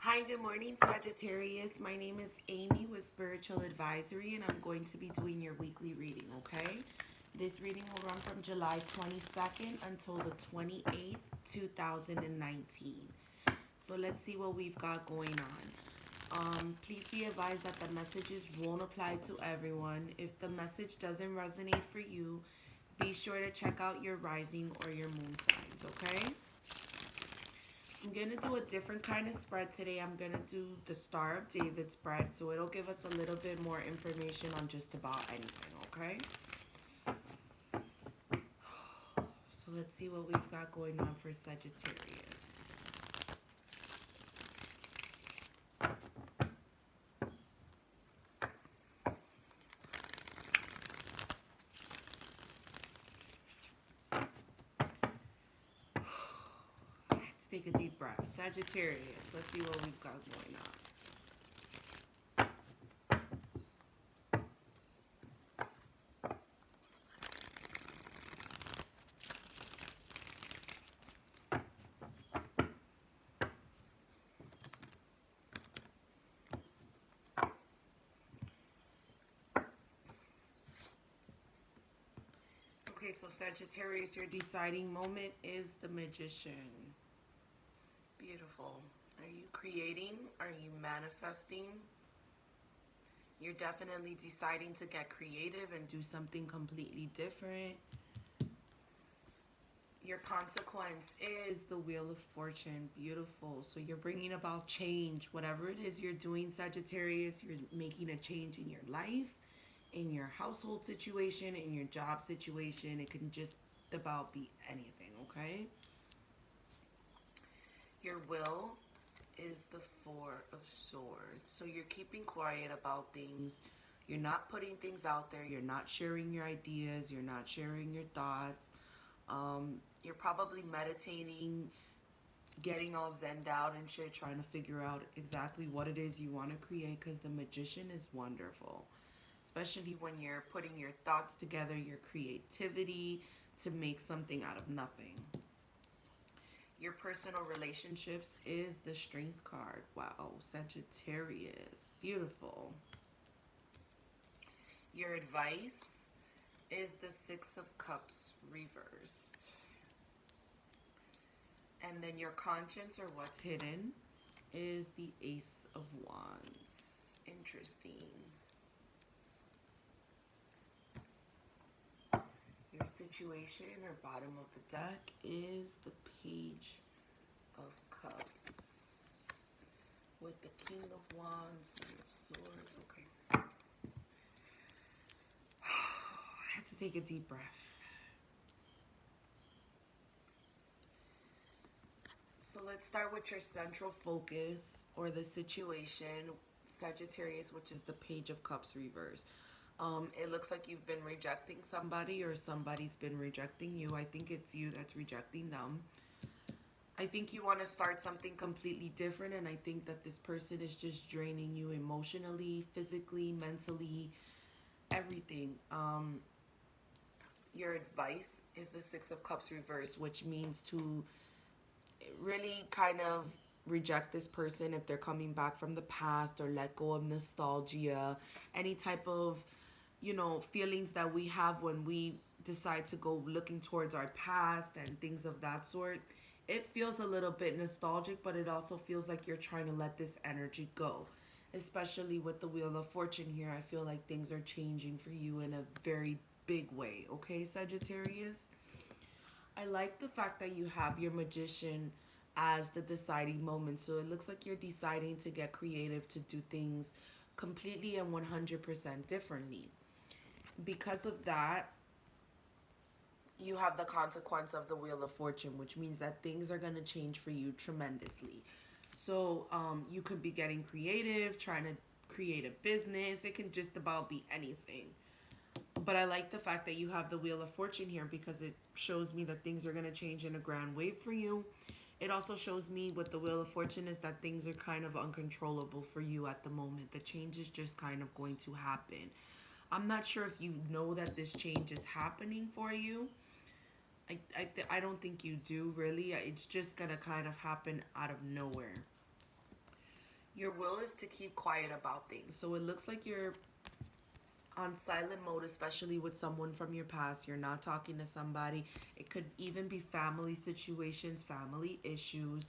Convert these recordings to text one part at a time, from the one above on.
Hi, good morning, Sagittarius. My name is Amy with Spiritual Advisory, and I'm going to be doing your weekly reading, okay? This reading will run from July 22nd until the 28th, 2019. So let's see what we've got going on. Please be advised that the messages won't apply to everyone. If the message doesn't resonate for you, be sure to check out your rising or your moon signs, okay? I'm going to do a different kind of spread today. I'm going to do the Star of David spread, so it'll give us a little bit more information on just about anything, okay? So let's see what we've got going on for Sagittarius. Let's take a deep breath. Sagittarius, let's see what we've got going on. Okay, so Sagittarius, your deciding moment is the Magician. Beautiful. Are you creating? Are you manifesting? You're definitely deciding to get creative and do something completely different. Your consequence is the Wheel of Fortune. Beautiful. So you're bringing about change. Whatever it is you're doing, Sagittarius, you're making a change in your life, in your household situation, in your job situation. It can just about be anything, okay? Your will is the Four of Swords. So you're keeping quiet about things. You're not putting things out there. You're not sharing your ideas. You're not sharing your thoughts. You're probably meditating, getting all zenned out and shit, trying to figure out exactly what it is you want to create, because the Magician is wonderful. Especially when you're putting your thoughts together, your creativity to make something out of nothing. Your personal relationships is the Strength card. Wow, Sagittarius. Beautiful. Your advice is the Six of Cups reversed. And then your conscience, or what's hidden, is the Ace of Wands. Interesting. Your situation, or bottom of the deck, is the Page of Cups. With the King of Wands, Knight of Swords. Okay. I had to take a deep breath. So let's start with your central focus, or the situation, Sagittarius, which is the Page of Cups reverse. It looks like you've been rejecting somebody, or somebody's been rejecting you. I think it's you that's rejecting them. I think you want to start something completely different, and I think that this person is just draining you emotionally, physically, mentally, everything. Your advice is the Six of Cups reverse, which means to really kind of reject this person if they're coming back from the past, or let go of nostalgia, any type of, feelings that we have when we decide to go looking towards our past and things of that sort. It feels a little bit nostalgic, but it also feels like you're trying to let this energy go. Especially with the Wheel of Fortune here, I feel like things are changing for you in a very big way, okay, Sagittarius? I like the fact that you have your Magician as the deciding moment. So it looks like you're deciding to get creative, to do things completely and 100% differently. Because of that, you have the consequence of the Wheel of Fortune, which means that things are going to change for you tremendously. So you could be getting creative, trying to create a business. It can just about be anything. But I like the fact that you have the Wheel of Fortune here, because it shows me that things are going to change in a grand way for you. It also shows me with the Wheel of Fortune is that things are kind of uncontrollable for you at the moment. The change is just kind of going to happen. I'm not sure if you know that this change is happening for you. I don't think you do, really. It's just going to kind of happen out of nowhere. Your will is to keep quiet about things. So it looks like you're on silent mode, especially with someone from your past. You're not talking to somebody. It could even be family situations, family issues.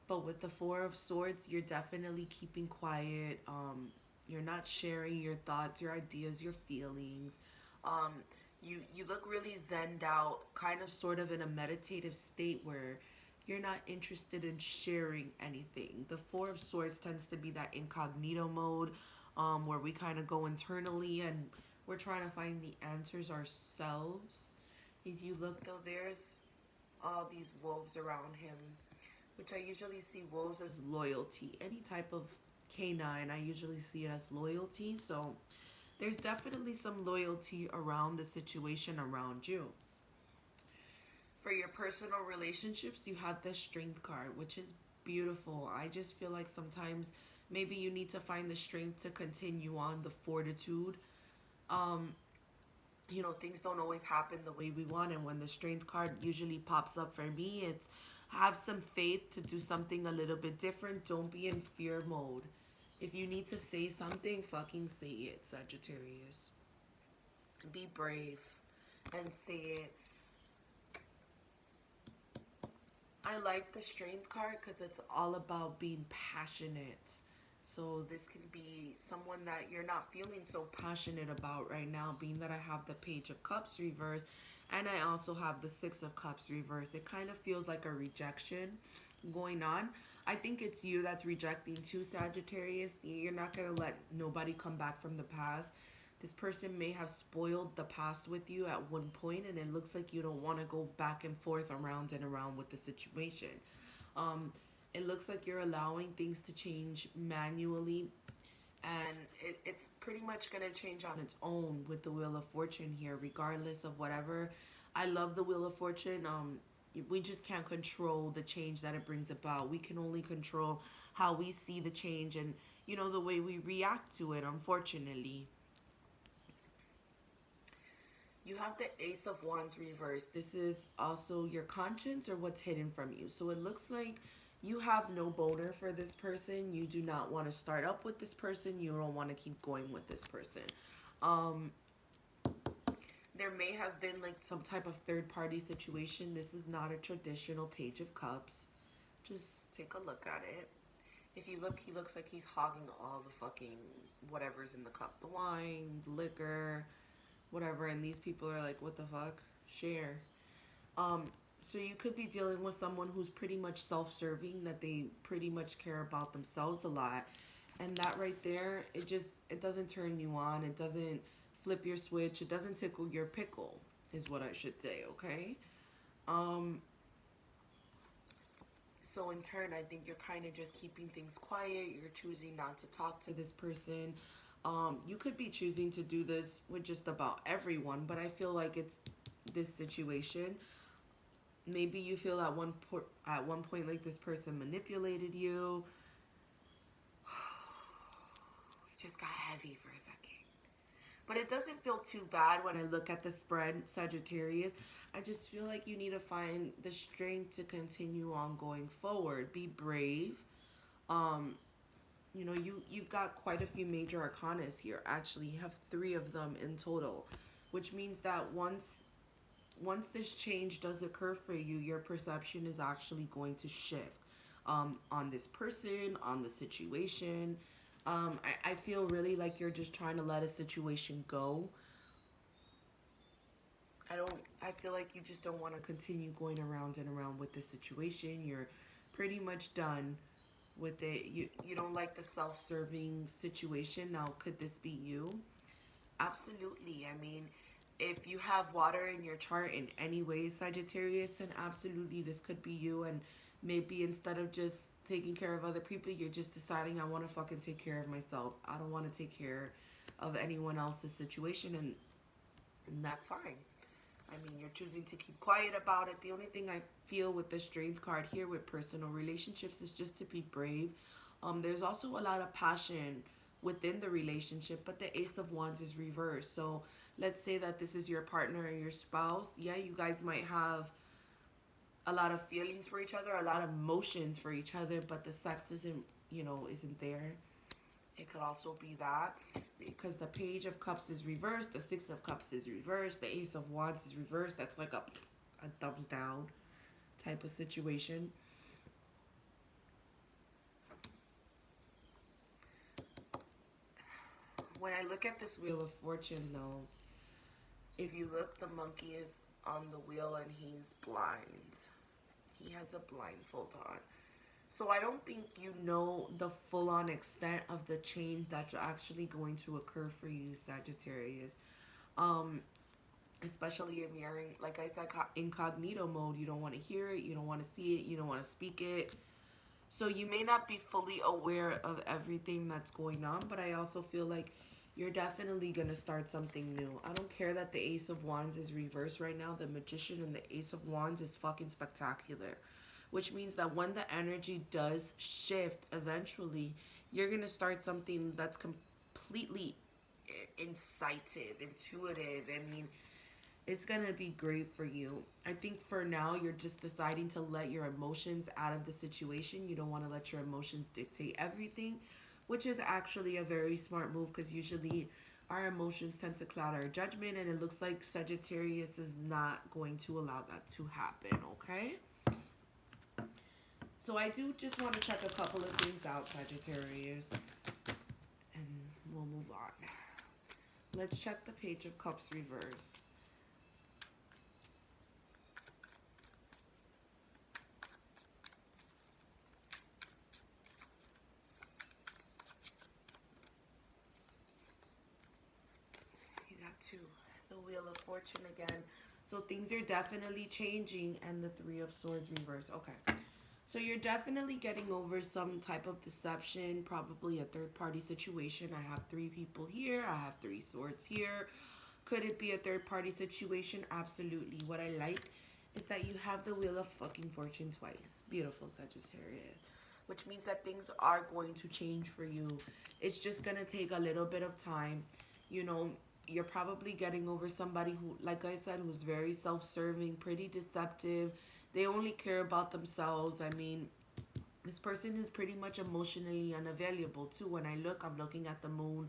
But with the Four of Swords, you're definitely keeping quiet. You're not sharing your thoughts, your ideas, your feelings. Um, you look really zenned out, kind of sort of in a meditative state where you're not interested in sharing anything. The Four of Swords tends to be that incognito mode, where we kind of go internally and we're trying to find the answers ourselves. If you look though, there's all these wolves around him, which I usually see wolves as loyalty. Any type of canine, I usually see it as loyalty. So there's definitely some loyalty around the situation around you. For your personal relationships, you have the Strength card, which is beautiful. I just feel like sometimes maybe you need to find the strength to continue on, the fortitude. Um, Things don't always happen the way we want, and when the Strength card usually pops up for me, it's have some faith to do something a little bit different. Don't be in fear mode. If you need to say something, fucking say it, Sagittarius. Be brave and say it. I like the Strength card because it's all about being passionate. So this can be someone that you're not feeling so passionate about right now, being that I have the Page of Cups reverse and I also have the Six of Cups reverse. It kind of feels like a rejection going on. I think it's you that's rejecting too, Sagittarius. You're not going to let nobody come back from the past. This person may have spoiled the past with you at one point, and it looks like you don't want to go back and forth around and around with the situation. Um, it looks like you're allowing things to change manually, and it's pretty much going to change on its own with the Wheel of Fortune here, regardless of whatever. I love the Wheel of Fortune. We just can't control the change that it brings about. We can only control how we see the change and, the way we react to it, unfortunately. You have the Ace of Wands reversed. This is also your conscience or what's hidden from you. So it looks like you have no boner for this person. You do not want to start up with this person. You don't want to keep going with this person. Um, there may have been like some type of third party situation. This is not a traditional Page of Cups. Just take a look at it. If you look, he looks like he's hogging all the fucking whatever's in the cup. The wine, the liquor, whatever, and these people are like, what the fuck? Share. So you could be dealing with someone who's pretty much self-serving, that they pretty much care about themselves a lot. And that right there, it doesn't turn you on. It doesn't flip your switch. It doesn't tickle your pickle, is what I should say, okay? So in turn, I think you're kind of just keeping things quiet. You're choosing not to talk to this person. You could be choosing to do this with just about everyone, but I feel like it's this situation. Maybe you feel at one point like this person manipulated you. It just got heavy for a second. But it doesn't feel too bad when I look at the spread, Sagittarius. I just feel like you need to find the strength to continue on going forward. Be brave. You've got quite a few major arcanas here. Actually, you have 3 of them in total, which means that once this change does occur for you, your perception is actually going to shift on this person, on the situation. I feel really like you're just trying to let a situation go. I feel like you just don't want to continue going around and around with the situation. You're pretty much done with it. You don't like the self-serving situation. Now, could this be you? Absolutely. I mean, if you have water in your chart in any way, Sagittarius, then absolutely this could be you. And maybe instead of just taking care of other people, you're just deciding, I want to fucking take care of myself. I don't want to take care of anyone else's situation, and that's fine. I mean, you're choosing to keep quiet about it. The only thing I feel with the Strength card here with personal relationships is just to be brave. There's also a lot of passion within the relationship, but the Ace of Wands is reversed. So let's say that this is your partner or your spouse. Yeah, you guys might have a lot of feelings for each other, a lot of emotions for each other, but the sex isn't you know, isn't there. It could also be that because the Page of Cups is reversed, the Six of Cups is reversed, the Ace of Wands is reversed. That's like a thumbs down type of situation. When I look at this Wheel of Fortune, though, if you look, the monkey is on the wheel and he's blind. He has a blindfold on. So I don't think you know the full-on extent of the change that's actually going to occur for you, Sagittarius. Um, Especially if you're in, like I said, incognito mode. You don't want to hear it. You don't want to see it. You don't want to speak it. So you may not be fully aware of everything that's going on, but I also feel like you're definitely going to start something new. I don't care that the Ace of Wands is reversed right now. The Magician and the Ace of Wands is fucking spectacular. Which means that when the energy does shift, eventually, you're going to start something that's completely incisive, intuitive. I mean, it's going to be great for you. I think for now, you're just deciding to let your emotions out of the situation. You don't want to let your emotions dictate everything, which is actually a very smart move because usually our emotions tend to cloud our judgment, and it looks like Sagittarius is not going to allow that to happen, okay? So I do just want to check a couple of things out, Sagittarius, and we'll move on. Let's check the Page of Cups reverse. To the Wheel of Fortune again. So things are definitely changing, and the Three of Swords reverse. Okay. So you're definitely getting over some type of deception, probably a third-party situation. I have three people here. I have three swords here. Could it be a third-party situation? Absolutely. What I like is that you have the Wheel of fucking Fortune twice. Beautiful, Sagittarius. Which means that things are going to change for you. It's just going to take a little bit of time. You know, you're probably getting over somebody who, like I said, who's very self-serving, pretty deceptive. They only care about themselves. I mean, this person is pretty much emotionally unavailable too. When I look, I'm looking at the moon.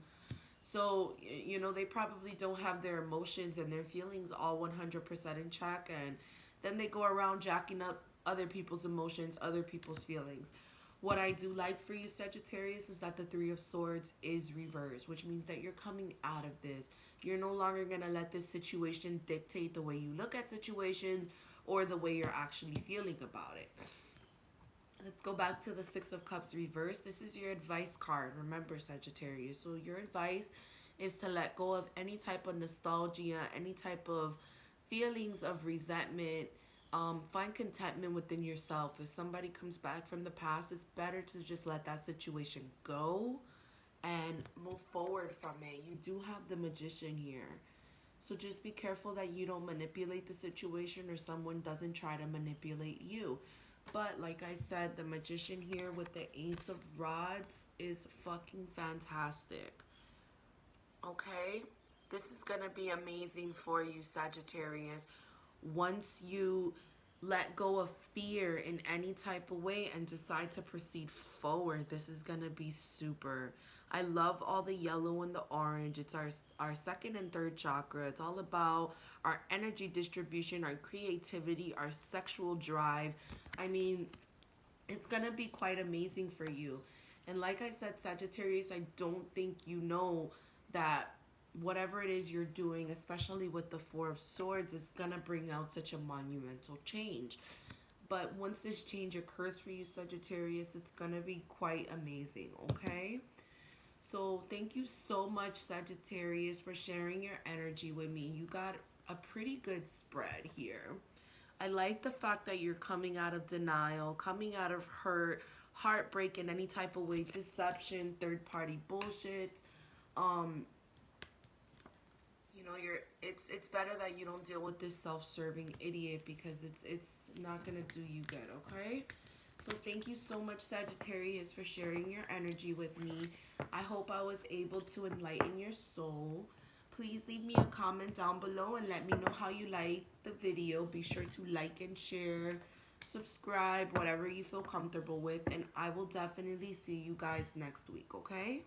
So, you know, they probably don't have their emotions and their feelings all 100% in check. And then they go around jacking up other people's emotions, other people's feelings. What I do like for you, Sagittarius, is that the Three of Swords is reversed, which means that you're coming out of this. You're no longer going to let this situation dictate the way you look at situations or the way you're actually feeling about it. Let's go back to the Six of Cups reversed. This is your advice card. Remember, Sagittarius. So your advice is to let go of any type of nostalgia, any type of feelings of resentment. Find contentment within yourself. If somebody comes back from the past, it's better to just let that situation go and move forward from it. You do have the Magician here. So just be careful that you don't manipulate the situation or someone doesn't try to manipulate you. But like I said, the Magician here with the Ace of Rods is fucking fantastic. Okay? This is going to be amazing for you, Sagittarius. Once you let go of fear in any type of way and decide to proceed forward, this is going to be super. I love all the yellow and the orange. It's our second and third chakra. It's all about our energy distribution, our creativity, our sexual drive. I mean, it's going to be quite amazing for you. And like I said, Sagittarius, I don't think you know that whatever it is you're doing, especially with the Four of Swords, is going to bring out such a monumental change. But once this change occurs for you, Sagittarius, it's going to be quite amazing, okay? So thank you so much, Sagittarius, for sharing your energy with me. You got a pretty good spread here. I like the fact that you're coming out of denial, coming out of hurt, heartbreak in any type of way, deception, third-party bullshit. You know, it's better that you don't deal with this self-serving idiot because it's not gonna do you good, okay? So thank you so much, Sagittarius, for sharing your energy with me. I hope I was able to enlighten your soul. Please leave me a comment down below and let me know how you like the video. Be sure to like and share subscribe, whatever you feel comfortable with, and I will definitely see you guys next week, okay?